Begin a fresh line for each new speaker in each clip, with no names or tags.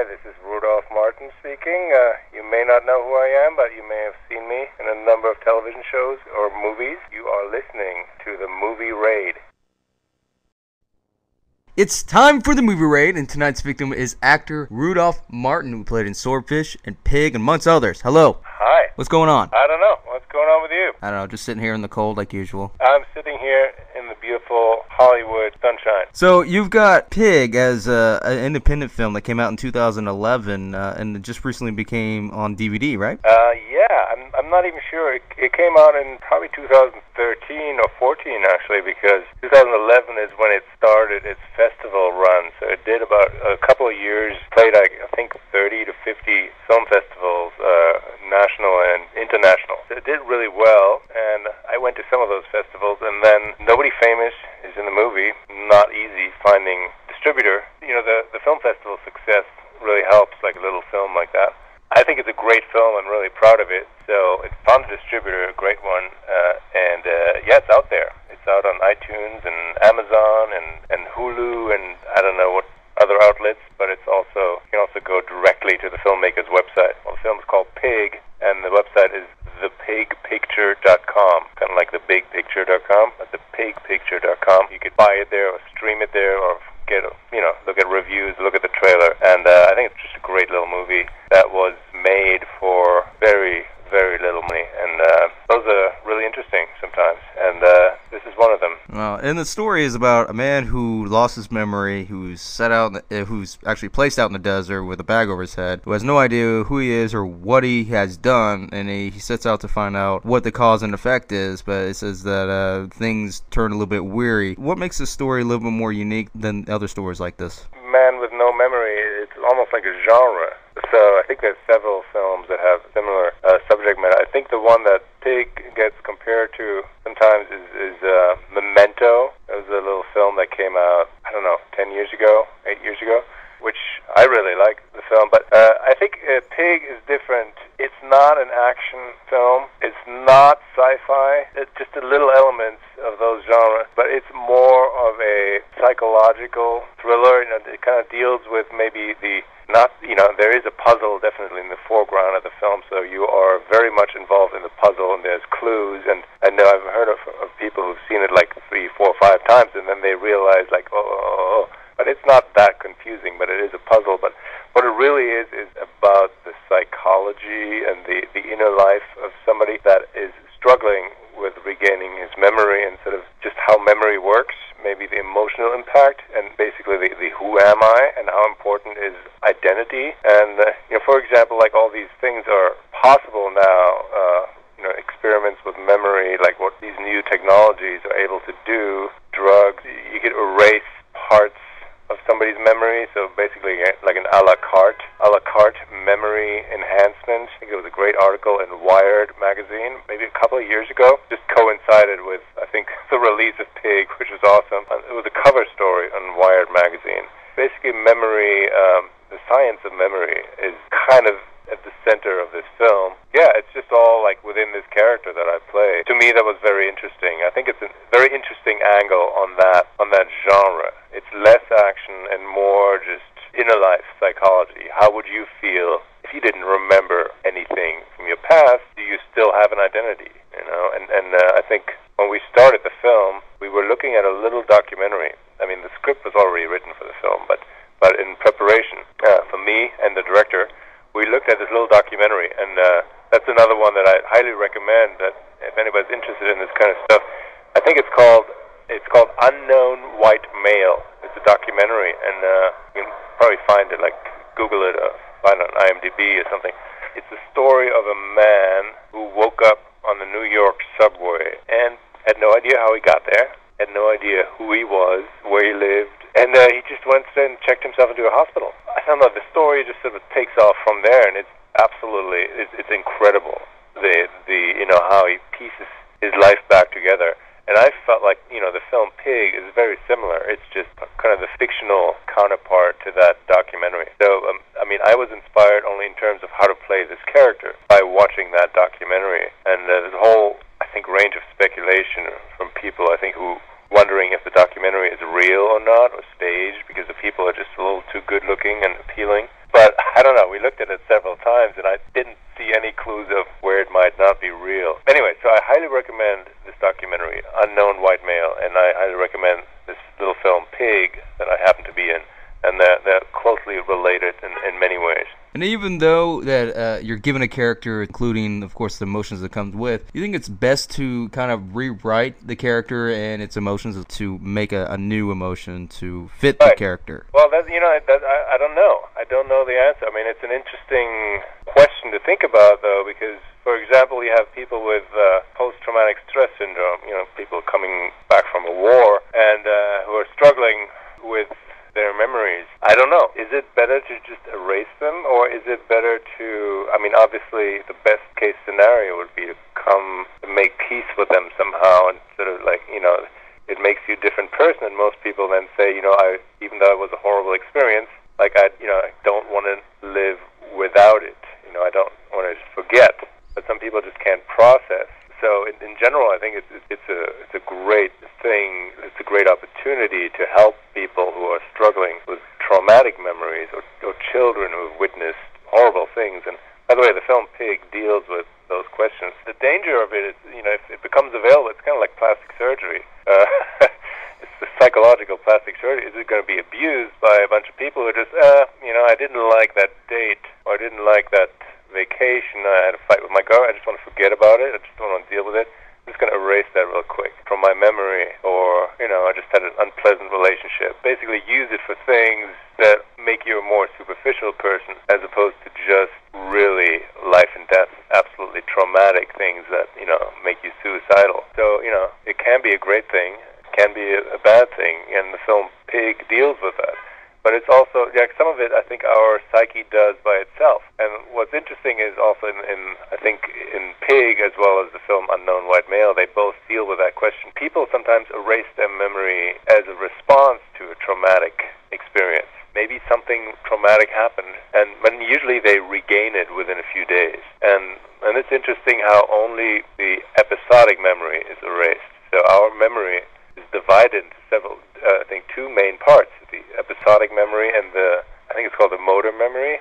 Hi, this is Rudolf speaking. You may not know who I am, but you may have seen me in a number of television shows or movies. You are listening to the Movie Raid.
It's time for the Movie Raid, and tonight's victim is actor Rudolf Martin, who played in Swordfish and Pig, amongst others. Hello.
Hi.
What's going on?
I don't know. What's going on with you?
I don't know, just sitting here in the cold like usual.
I'm sitting here in the beautiful Hollywood sunshine.
So you've got Pig as an independent film that came out in 2011, and it just recently became on DVD, right?
Yeah. I'm not even sure. It came out in probably 2013 or 14, actually, because 2011 is when it started its festival run. So it did about a couple of years, played, I think, 30 to 50 film festivals, national and international. So it did really well, and I went to some of those festivals, and then nobody famous is in the movie. Not easy finding distributor. You know, the film festival success really helps, like a little film like that. I think it's a great film. I'm really proud of it. So it found a distributor, a great one, and yeah, it's out there. It's out on iTunes and Amazon and Hulu and I don't know what other outlets, but it's also, you can also go directly to the filmmaker's website. Well, the film is called Pig, and the website is thepigpicture.com, kind of like thebigpicture.com, but thepigpicture.com. You could buy it there or stream it there or get, look at reviews, look at the trailer, and I think it's just a great little movie that was made for very, very little money, and those are really interesting sometimes, and this is one of them.
Well, and the story is about a man who lost his memory, who's who's actually placed out in the desert with a bag over his head, who has no idea who he is or what he has done, and he sets out to find out what the cause and effect is, but it says that things turn a little bit weary. What makes this story a little bit more unique than other stories like this?
Man with no memory, it's almost like a genre. So I think there's several films that have similar subject matter. I think the one that Pig gets compared to sometimes is Memento. It was a little film that came out, 8 years ago, which I really like the film. But I think Pig is different. It's not an action film. It's not sci-fi. It's just a little elements of those genres, but it's more of a psychological thriller. It kind of deals with maybe there is a puzzle definitely in the foreground of the film, so you are very much involved in the puzzle, and there's clues, and I know I've heard of people who've seen it like 3, 4, 5 times, and then they realize like, but it's not that confusing, but it is a puzzle. But what it really is about the psychology and the inner life of somebody that is struggling with regaining his memory and sort of just how memory works, maybe the emotional impact, and basically the who am I and how important is identity. And, for example, like all these things are possible now, experiments with memory, like what these new technologies are able to do, drugs, you could erase parts of somebody's memory, so basically like an a la carte memory enhancement. I think it was a great article in Wired magazine, maybe a couple of years ago. Just coincided with, I think, the release of Pig, which was awesome. It was a cover story on Wired magazine. Basically, memory, the science of memory is kind of at the center of this film. Yeah, it's just all like within this character that I play. To me, that was very interesting. I think it's a very interesting angle on that genre. It's less action and more just inner life psychology. How would you feel if you didn't remember anything from your past? Do you still have an identity? And I think when we started the film, we were looking at a little documentary. I mean, the script was already written for the film, but in preparation for me and the director, we looked at this little documentary, and that's another one that I highly recommend. That if anybody's interested in this kind of stuff, I think it's called Unknown White Male. It's a documentary, and you can probably find it, like Google it, find it on IMDb or something. It's the story of a man who woke up on the New York subway and had no idea how he got there, had no idea who he was, where he lived, and he just went and checked himself into a hospital. I don't know, the story just sort of takes off from there, and it's absolutely, it's incredible, how he pieces his life back together. And I felt like, the film Pig is very similar. It's just kind of the fictional counterpart to that documentary. So, I was inspired only in terms of how to play this character by watching that documentary. And there's a whole, I think, range of speculation from people, I think, who wondering if the documentary is real or not, or staged, because the people are just a little too good looking and appealing. But I don't know, we looked at it several times and I didn't see any clues of where it might not be real. Anyway, so I highly recommend this documentary, Unknown White Male, and I highly recommend this little film, Pig, that I happen to be in, and they're closely related in many ways.
And even though that you're given a character, including, of course, the emotions that comes with, you think it's best to kind of rewrite the character and its emotions to make a new emotion to fit the character?
Well, I don't know. I don't know the answer. I mean, it's an interesting question to think about, though, because, for example, you have people with post-traumatic stress syndrome, people coming back from a war and who are struggling with their memories. I don't know. Is it better to just erase them, or is it better to, obviously the best case scenario would be to make peace with them somehow, and sort of it makes you a different person, and most people then say, even though it was a horrible experience, I don't want to live without it. I don't want to forget. But some people just can't process. So in general, I think it's a great thing. It's a great opportunity to help people who are struggling with traumatic memories or children who have witnessed horrible things. And by the way, the film Pig deals with those questions. The danger of it is, if it becomes available, it's kind of like plastic surgery. It's the psychological plastic surgery. Is it going to be abused by a bunch of people who just, I didn't like that date, or I didn't like that vacation, I had a fight with my girl, I just want to forget about it, I just don't want to deal with it, I'm just going to erase that real quick from my memory, or, I just had an unpleasant relationship. Basically use it for things that make you a more superficial person, as opposed to just really life and death, absolutely traumatic things that, make you suicidal. So, it can be a great thing, it can be a bad thing, and the film Pig deals with that. But it's also, some of it I think our psyche does by itself. And what's interesting is also I think in Pig, as well as the film Unknown White Male, they both deal with that question. People sometimes erase their memory as a response to a traumatic experience. Maybe something traumatic happened, and usually they regain it within a few days. And it's interesting how only the episodic memory is erased. So our memory is divided into several, two main parts: the episodic memory and I think it's called the motor memory.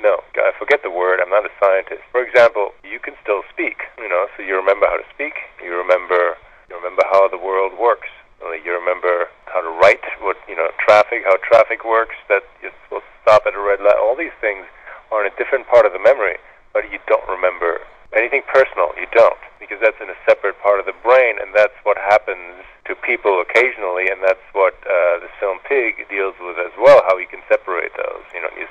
No, I forget the word. I'm not a scientist. For example, you can still speak. So you remember how to speak. You remember how the world works. You remember how to write. How traffic works. That you're supposed to stop at a red light. All these things are in a different part of the memory, but you don't remember anything personal. You don't, because that's in a separate part of the brain, and that's what happens to people occasionally, and that's what this film Pig deals with as well, how you can separate those. You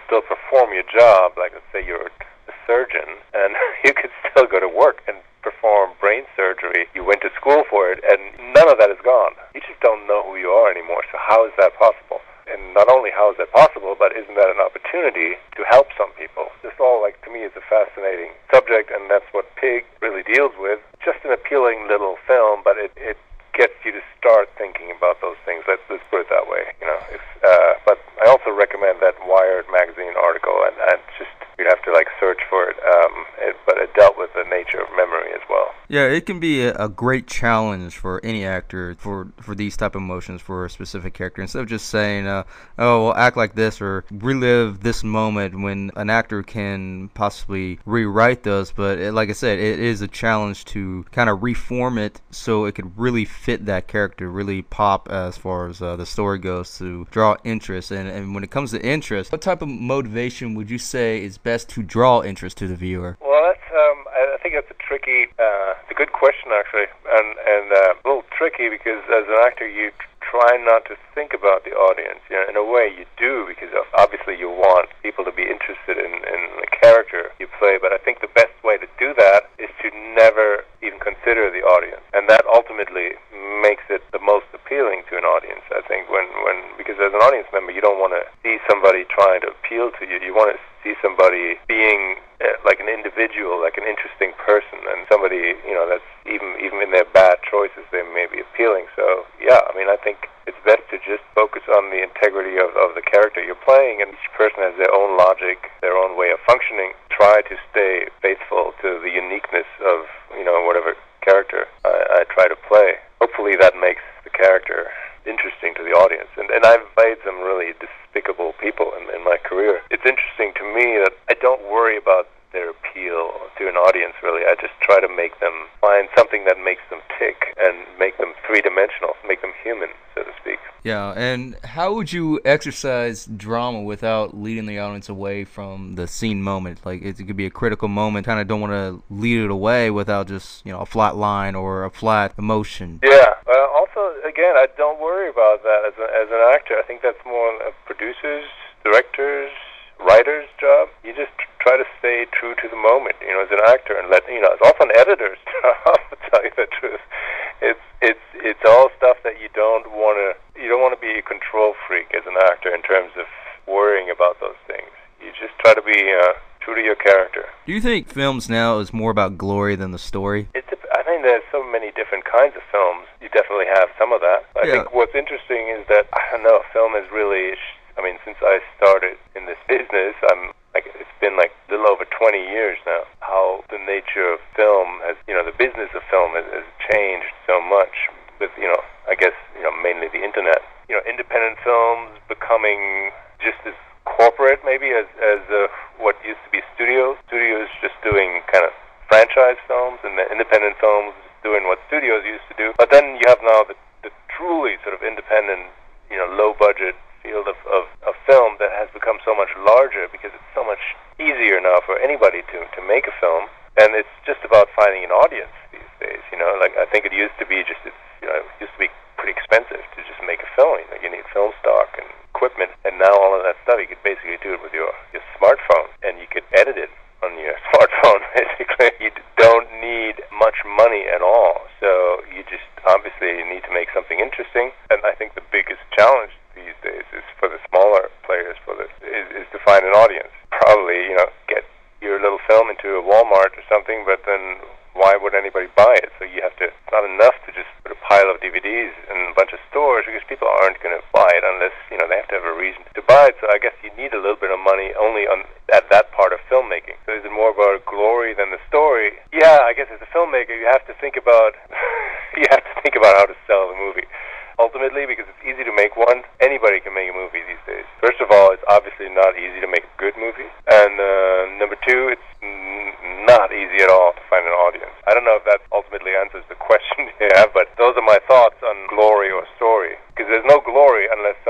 still perform your job, like let's say you're a surgeon, and you could still go to work and perform brain surgery. You went to school for it, and none of that is gone. You just don't know who you are anymore, so how is that possible? And not only how is that possible, but isn't that an opportunity to help some people? This all, to me, is a fascinating subject, and that's what Pig really deals with. Just an appealing little film, but it gets you to start thinking about those things. Let's put it that way. But I also recommend that Wired magazine article, and just you'd have to search for it. But it dealt with the nature of memory as well.
Yeah, it can be a great challenge for any actor for these type of emotions for a specific character. Instead of just saying, well, act like this or relive this moment, when an actor can possibly rewrite those. But like I said, it is a challenge to kind of reform it so it could really fit that character, really pop as far as the story goes, to draw interest. And when it comes to interest, what type of motivation would you say is best to draw interest to the viewer?
Well, that's I think that's a tricky, it's a good question actually, and a little tricky, because as an actor you try not to think about the audience. In a way you do, because obviously you want people to be interested in the character you play, but I think the best way to do that is to never even consider the audience, and that ultimately makes it the most appealing to an audience. I think because as an audience member you don't want to see somebody trying to appeal to you. You want to see somebody being like an individual, like an interesting person, and somebody that's even in their bad choices they may be appealing. So I think it's best to just focus on the integrity of the character you're playing, and each person has their own logic, their own way of functioning. Try to stay faithful to the uniqueness of whatever character I try to play. Hopefully that makes the character interesting to the audience. And I've played some really despicable people in my career. It's human audience, really. I just try to make them find something that makes them tick and make them three-dimensional, make them human, so to speak.
Yeah, and how would you exercise drama without leading the audience away from the scene moment? Like, it could be a critical moment, kind of don't want to lead it away without just, a flat line or a flat emotion.
Yeah, also, again, I don't worry about that as an actor. I think that's more a producer's, director's, writer's job. You just try to stay true to the moment, as an actor, and it's also an editor's job, to tell you the truth. It's all stuff that you don't want to be a control freak as an actor in terms of worrying about those things. You just try to be true to your character.
Do you think films now is more about glory than the story?
I think there's so many different kinds of films. You definitely have some of that. I think what's interesting is that, film is really, since I started in this business, it's been a little over 20 years now, how the nature of film has, the business of film has changed so much with, I guess, mainly the internet. Independent films becoming just as corporate, maybe, as what used to be studios. Studios just doing kind of franchise films, and the independent films doing what studios used to do. But then you have now the truly sort of independent, low-budget field of film that has become so much larger because it's so much easier now for anybody to make a film. And it's just about finding an audience these days, I think it used to be it used to be pretty expensive to just make a film. You need film stock and equipment, and now all of that stuff, you could basically do it with your smartphone, and you could edit it on your smartphone, basically. You don't need much money at all, so you just obviously need to make something interesting, and I think the biggest challenge these days is for the smaller players is to find an audience. Probably, get your little film into a Walmart or something, but then why would anybody buy it? So you have to, it's not enough to just put a pile of DVDs in a bunch of stores, because people aren't going to buy it unless, they have to have a reason to buy it. So I guess you need a little bit of money only at that part of filmmaking. So is it more about glory than the story? Yeah, I guess as a filmmaker, you have to think about how to sell the movie. Ultimately, because it's easy to make one, anybody can make a movie these days. First of all, it's obviously not easy to make a good movie, and number two, it's not easy at all to find an audience. I don't know if that ultimately answers the question you have, but those are my thoughts on glory or story. Because there's no glory unless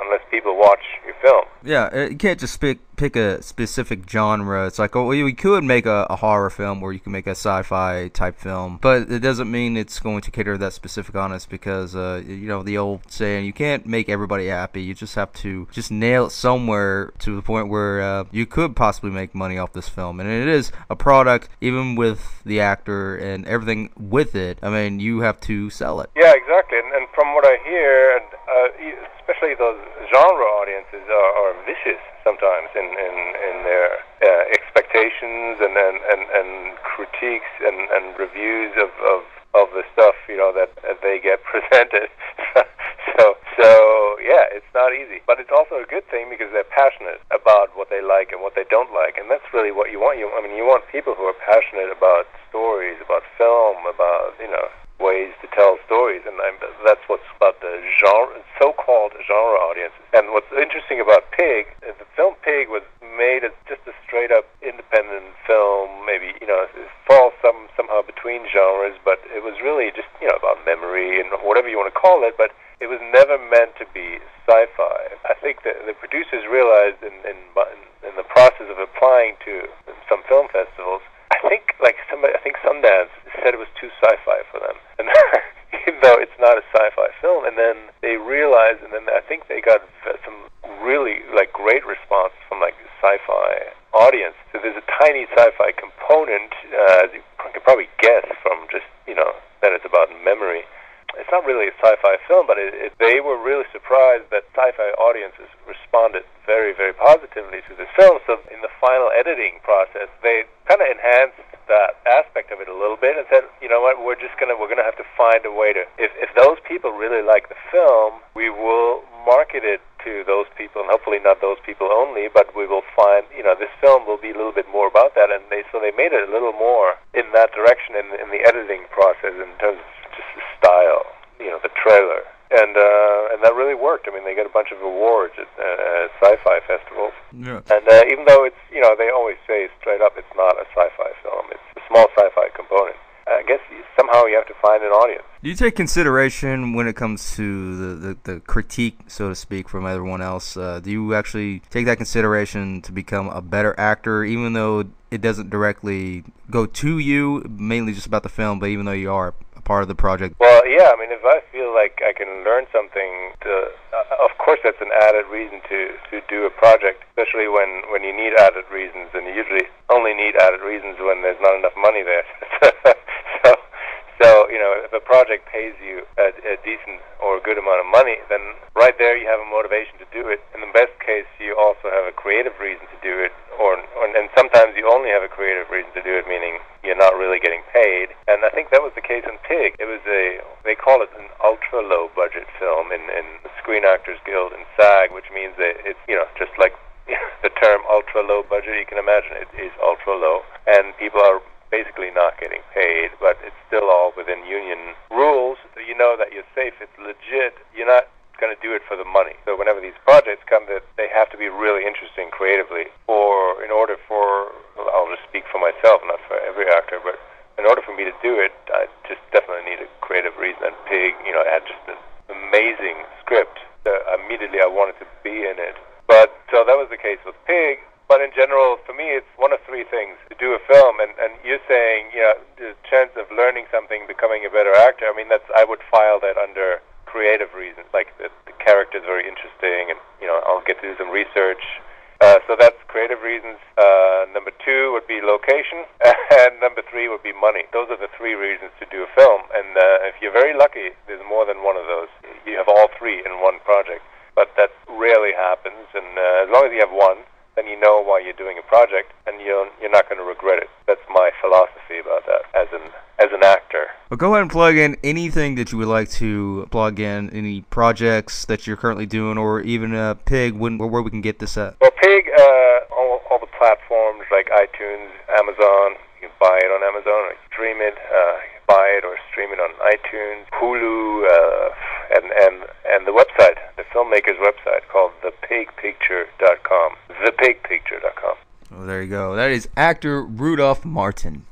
unless people watch your film.
Yeah, you can't just pick a specific genre. It's like, we could make a horror film, or you can make a sci-fi type film, but it doesn't mean it's going to cater to that specific audience, because the old saying, you can't make everybody happy. You just have to just nail it somewhere to the point where you could possibly make money off this film. And it is a product, even with the actor and everything with it. You have to sell it.
Yeah, exactly. And from what I hear, and especially those genre audiences are vicious sometimes in their expectations and critiques and reviews of the stuff that they get presented. So yeah, it's not easy, but it's also a good thing because they're passionate about what they like and what they don't like, and that's really what you want. You want people who are passionate about stories, about film, about ways to tell stories, and that's what's about the so-called genre audiences. And what's interesting about Pig, the film Pig was made as just a straight-up independent film. Maybe it falls somehow between genres, but it was really just about memory and whatever you want to call it. But it was never meant to be sci-fi. I think that the producers realized in the process of applying to some film festivals, I think Sundance said it was too sci-fi for them, and even though it's not a sci-fi film, and then they realized, and then I think they got some really great response from sci-fi audience. So there's a tiny sci-fi component, as you can probably guess from just that it's about memory. It's not really a sci-fi film, but they were really surprised that sci-fi audiences responded very, very positively to this film. So in the final editing process, they kind of enhanced that aspect of it a little bit and said, you know what, we're gonna have to find a way to, if those people really like the film, we will market it to those people, and hopefully not those people only, but we will find, this film will be a little bit more about that, and they made it a little more in that direction in the editing process in terms of just the style, the trailer. and that really worked. I mean, they get a bunch of awards at sci-fi festivals.
Yeah.
And even though it's, they always say straight up it's not a sci-fi film, it's a small sci-fi component. I guess somehow you have to find an audience.
Do you take consideration when it comes to the critique, so to speak, from everyone else? Do you actually take that consideration to become a better actor, even though it doesn't directly go to you, mainly just about the film, but even though you are a part of the project?
Well, yeah, I mean, if I feel like I can learn something, of course that's an added reason to do a project, especially when you need added reasons, and you usually only need added reasons when there's not enough money there. So, if a project pays you a decent or a good amount of money, then right there you have a motivation to do it. In the best case, you also have a creative reason to do it, and sometimes you only have a creative reason to do it, meaning you're not really getting paid. And I think that was the case in Pig. It was they call it an ultra-low budget film in the Screen Actors Guild and SAG, which means that it's, just like the term ultra-low budget, you can imagine it is ultra-low, and people are basically not getting paid, but it's still all within union rules, so you know that you're safe, it's legit, you're not going to do it for the money. So whenever these projects come, that they have to be really interesting creatively, or in order for, I'll just speak for myself, not for every actor, but in order for me to do it, I just definitely need a creative reason. And Pig, it had just an amazing script. Immediately I wanted to be in it. But so that was the case with Pig. But in general, for me, it's one of three things to do a film. And you're saying, the chance of learning something, becoming a better actor, I mean, I would file that under creative reasons. Like, the character is very interesting, and, I'll get to do some research. So that's creative reasons. Number two would be location. And number three would be money. Those are the three reasons to do a film. And if you're very lucky, there's more than one of those. You have all three in one project. But that rarely happens. And as long as you have one, then you know why you're doing a project, and you're not going to regret it. That's my philosophy about that as an actor.
Well, go ahead and plug in anything that you would like to plug in, any projects that you're currently doing, or even Pig, where we can get this at.
Well, Pig, all the platforms like iTunes, Amazon. You can buy it on Amazon, or stream it, buy it or stream it on iTunes, Hulu, and the website, the filmmaker's website called thepigpicture.com. Thepigpicture.com.
Well, there you go. That is actor Rudolf Martin.